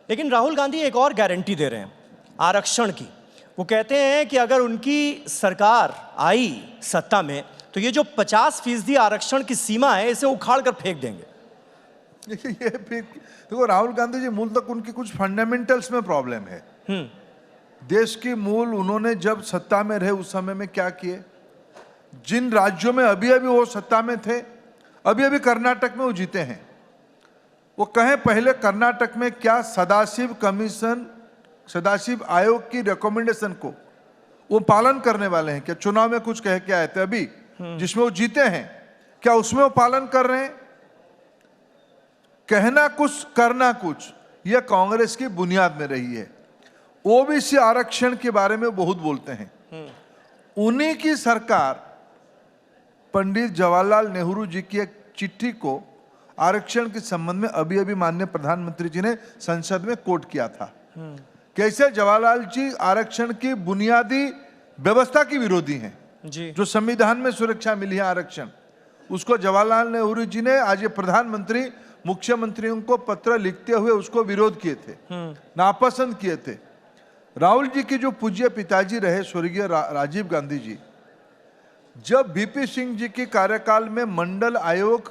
लेकिन राहुल गांधी एक और गारंटी दे रहे हैं आरक्षण की। वो कहते हैं कि अगर उनकी सरकार आई सत्ता में तो ये जो 50% आरक्षण की सीमा है इसे उखाड़ कर फेंक देंगे। ये देखो, राहुल गांधी जी मूल तक उनकी कुछ फंडामेंटल्स में प्रॉब्लम है। देश की मूल उन्होंने जब सत्ता में रहे उस समय में क्या किए, जिन राज्यों में अभी अभी वो सत्ता में थे, अभी अभी कर्नाटक में वो जीते हैं, वो कहें पहले कर्नाटक में क्या सदाशिव कमीशन, सदाशिव आयोग की रिकमेंडेशन को वो पालन करने वाले हैं क्या? चुनाव में कुछ कह के आए थे अभी जिसमें वो जीते हैं, क्या उसमें वो पालन कर रहे हैं? कहना कुछ करना कुछ, यह कांग्रेस की बुनियाद में रही है। ओबीसी आरक्षण के बारे में बहुत बोलते हैं। उन्हीं की सरकार पंडित जवाहरलाल नेहरू जी की एक चिट्ठी को आरक्षण के संबंध में अभी अभी माननीय प्रधानमंत्री जी ने संसद में कोट किया था। कैसे जवाहरलाल जी आरक्षण की बुनियादी व्यवस्था की विरोधी हैं जी। जो संविधान में सुरक्षा मिली है आरक्षण, उसको जवाहरलाल नेहरू जी ने आज ये प्रधानमंत्री मुख्यमंत्रियों को पत्र लिखते हुए उसको विरोध किए थे, नापसंद किए थे। राहुल जी के जो पूज्य पिताजी रहे स्वर्गीय राजीव गांधी जी, जब वीपी सिंह जी के कार्यकाल में मंडल आयोग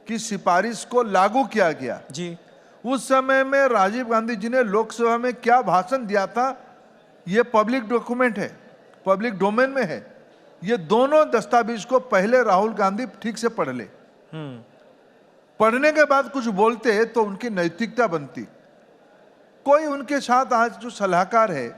की सिफारिश को लागू किया गया जी, उस समय में राजीव गांधी जी ने लोकसभा में क्या भाषण दिया था, ये पब्लिक डॉक्यूमेंट है, पब्लिक डोमेन में है। ये दोनों दस्तावेज को पहले राहुल गांधी ठीक से पढ़ ले, पढ़ने के बाद कुछ बोलते तो उनकी नैतिकता बनती। कोई उनके साथ आज जो सलाहकार है,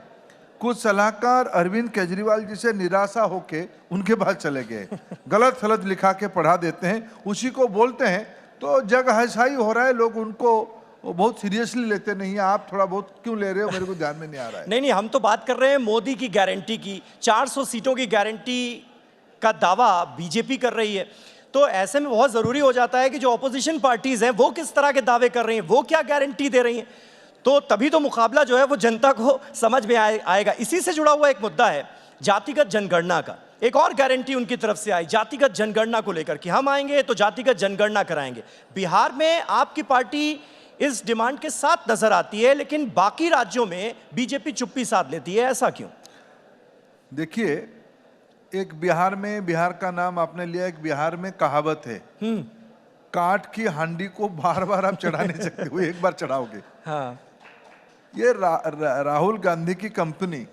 कुछ सलाहकार अरविंद केजरीवाल जी से निराशा होके उनके पास चले गए, गलत सलत लिखा के पढ़ा देते हैं, उसी को बोलते हैं, तो जग हसाई हो रहा है, लोग उनको बहुत सीरियसली लेते नहीं है। आप थोड़ा बहुत क्यों ले रहे हो, मेरे को ध्यान में नहीं आ रहा है। नहीं, हम तो बात कर रहे हैं मोदी की गारंटी की। 400 सीटों की गारंटी का दावा बीजेपी कर रही है, तो ऐसे में बहुत जरूरी हो जाता है कि जो ऑपोजिशन पार्टीज हैं वो किस तरह के दावे कर रही हैं, वो क्या गारंटी दे रही हैं, तो तभी तो मुकाबला जो है वो जनता को समझ में आएगा। इसी से जुड़ा हुआ एक मुद्दा है जातिगत जनगणना का। एक और गारंटी उनकी तरफ से आई जातिगत जनगणना को लेकर कि हम आएंगे तो जातिगत जनगणना कराएंगे। बिहार में आपकी पार्टी इस डिमांड के साथ नजर आती है, लेकिन बाकी राज्यों में बीजेपी चुप्पी साध लेती है, ऐसा क्यों? देखिए, एक बिहार में, बिहार का नाम आपने लिया, एक बिहार में कहावत है, काठ की हांडी को बार बार आप चढ़ा नहीं सकते, वो एक बार चढ़ाओगे। हाँ। ये राहुल गांधी की कंपनी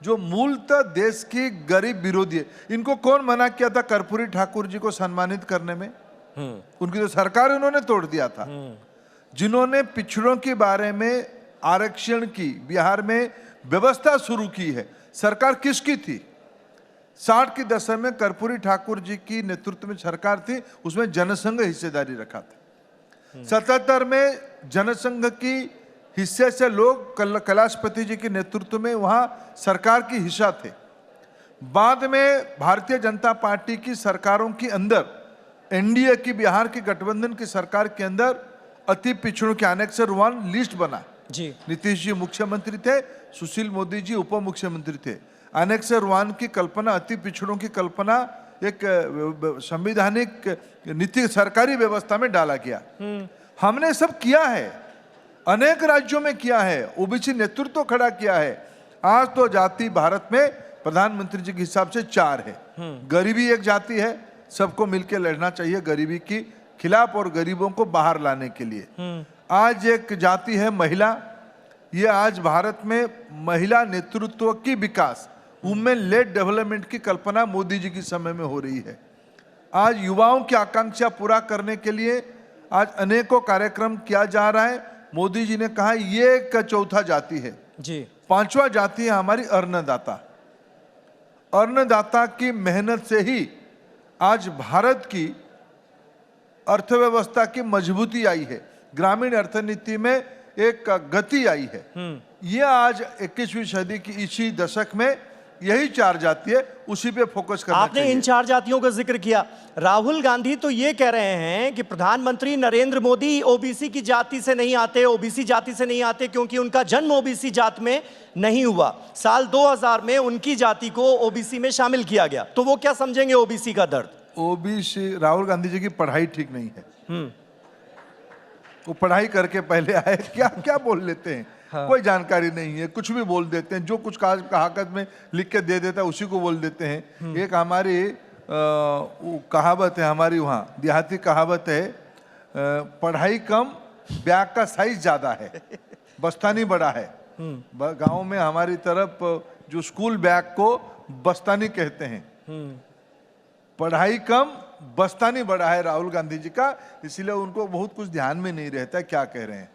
जो मूलतः देश की गरीब विरोधी है, इनको कौन मना किया था कर्पूरी ठाकुर जी को सम्मानित करने में? उनकी तो सरकार उन्होंने तोड़ दिया था। जिन्होंने पिछड़ों के बारे में आरक्षण की बिहार में व्यवस्था शुरू की है, सरकार किसकी थी? 60 के दशक में कर्पूरी ठाकुर जी की नेतृत्व में सरकार थी, उसमें जनसंघ हिस्सेदारी रखा था। 77 में जनसंघ की हिस्से से लोग कैलाशपति जी के नेतृत्व में वहां सरकार की हिस्सा थे। बाद में भारतीय जनता पार्टी की सरकारों के अंदर, एनडीए की बिहार की गठबंधन की सरकार के अंदर अति पिछड़ों के एनेक्सर 1 लिस्ट बना जी। नीतीश जी मुख्यमंत्री थे, सुशील मोदी जी उप मुख्यमंत्री थे। एनेक्सर 1 की कल्पना, अति पिछड़ों की कल्पना एक संवैधानिक नीति सरकारी व्यवस्था में डाला गया। हमने सब किया है, अनेक राज्यों में किया है, ओबीसी नेतृत्व खड़ा किया है। आज तो जाति भारत में प्रधानमंत्री जी के हिसाब से 4 है। गरीबी एक जाति है, सबको मिलकर लड़ना चाहिए गरीबी की खिलाफ और गरीबों को बाहर लाने के लिए। आज एक जाति है महिला, ये आज भारत में महिला नेतृत्व की विकास, वुमेन लेड डेवलपमेंट की कल्पना मोदी जी के समय में हो रही है। आज युवाओं की आकांक्षा पूरा करने के लिए आज अनेकों कार्यक्रम किया जा रहा है। मोदी जी ने कहा ये एक चौथा जाति है जी। 5वां जाति है हमारी अन्नदाता। अन्नदाता की मेहनत से ही आज भारत की अर्थव्यवस्था की मजबूती आई है, ग्रामीण अर्थनीति में एक गति आई है। ये आज 21वीं सदी की इसी दशक में यही 4 जाति है, उसी पे फोकस करना आपने चाहिए। इन 4 जातियों का जिक्र किया। राहुल गांधी तो ये कह रहे हैं कि प्रधानमंत्री नरेंद्र मोदी ओबीसी की जाति से नहीं आते, ओबीसी जाति से नहीं आते क्योंकि उनका जन्म ओबीसी जात में नहीं हुआ। साल 2000 में उनकी जाति को ओबीसी में शामिल किया गया, तो वो क्या समझेंगे ओबीसी का दर्द? ओबीसी, राहुल गांधी जी की पढ़ाई ठीक नहीं है। वो पढ़ाई करके पहले आए, क्या क्या बोल लेते हैं। कोई जानकारी नहीं है, कुछ भी बोल देते हैं, जो कुछ कहावत में लिख के दे देता है उसी को बोल देते हैं। एक हमारी कहावत है, हमारी वहाँ देहाती कहावत है, पढ़ाई कम बैग का साइज ज्यादा है, बस्तानी बड़ा है। गांव में हमारी तरफ जो स्कूल बैग को बस्तानी कहते हैं। पढ़ाई कम बस्तानी बड़ा है राहुल गांधी जी का, इसलिए उनको बहुत कुछ ध्यान में नहीं रहता क्या कह रहे हैं।